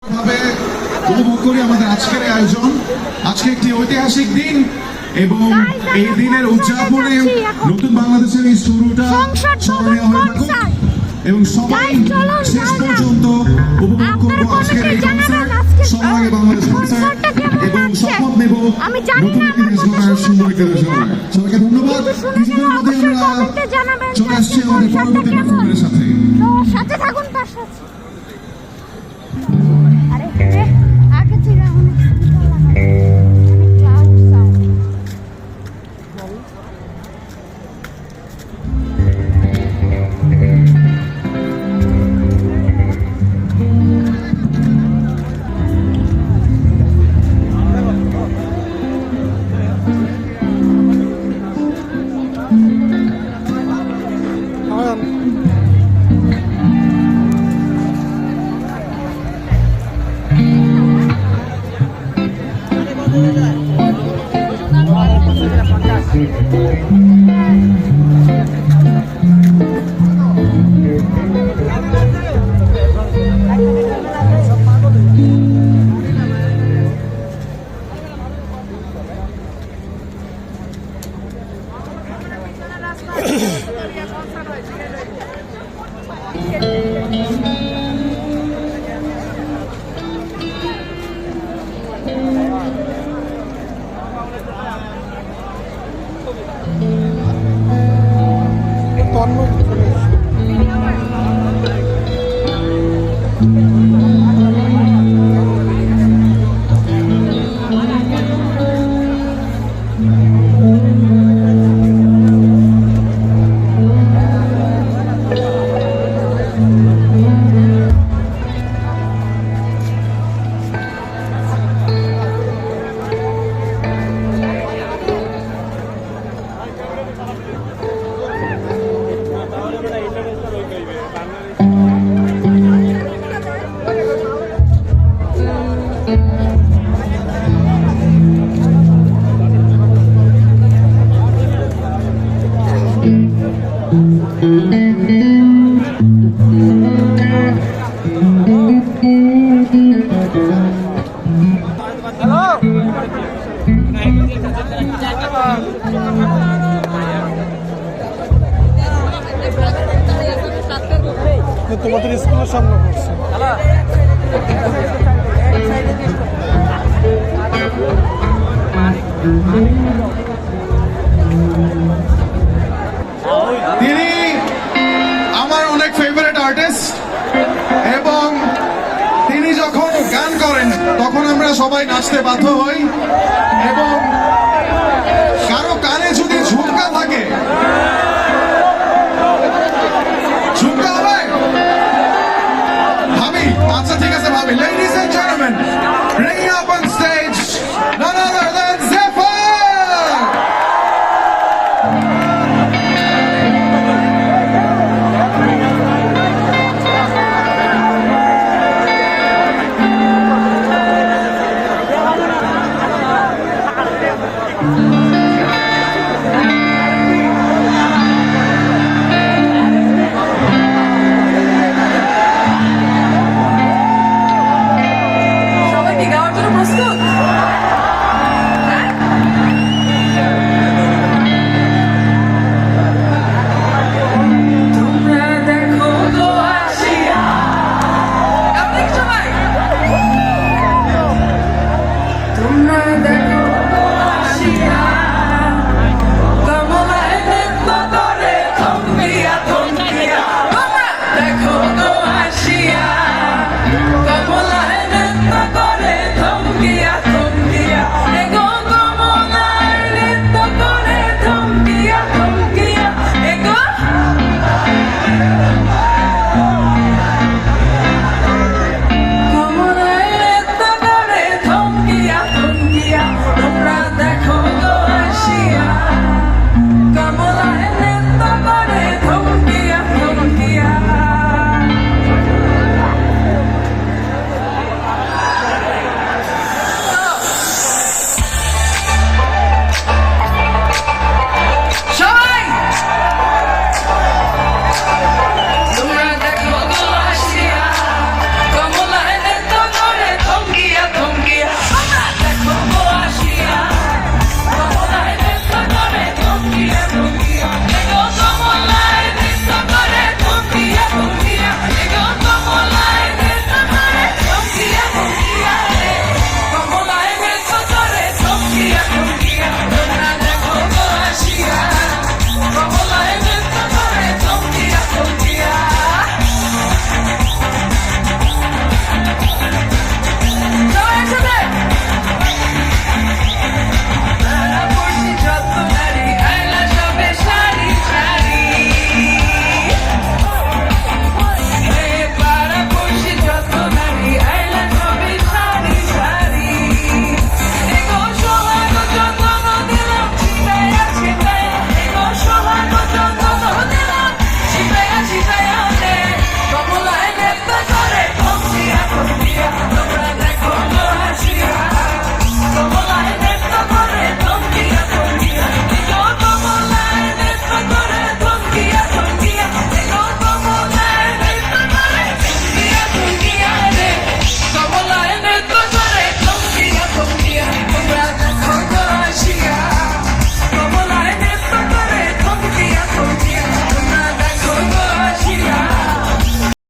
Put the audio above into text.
উপভোগ করি আমাদের আজকের আয়োজন। আজকে একটি ঐতিহাসিক দিন এবং এই দিনের উদযাপনে নতুন বাংলাদেশের এই শুরুটা স্মরণীয় হয়ে থাকুক এবং সবাই শেষ পর্যন্ত উপভোগ করবো আজকের এই কনসার্ট। সবার আগে বাংলাদেশ কনসার্ট এবং শপথ নেব নতুন একটি দেশ গড়ার সুন্দর একটি দেশ গড়ার। সবাইকে ধন্যবাদ। কিছুদিনের মধ্যে আমরা চলে আসছি আমাদের পরবর্তী পারফরম্যান্সের সাথে। সাথে থাকুন তার সাথে। আরে আগে ছিল অনেক ক্লাউড সাউন্ড। তোমাদের স্কুলের সামনে পড়ছে। তিনি আমার অনেক ফেভারিট আর্টিস্ট এবং তিনি যখন গান করেন তখন আমরা সবাই নাচতে বাধ্য হই এবং কারো কানে যদি ঝুমকা থাকে, ঝুমকা হবে ভাবি? আচ্ছা ঠিক আছে ভাবি। Ladies and gentlemen, bring up on stage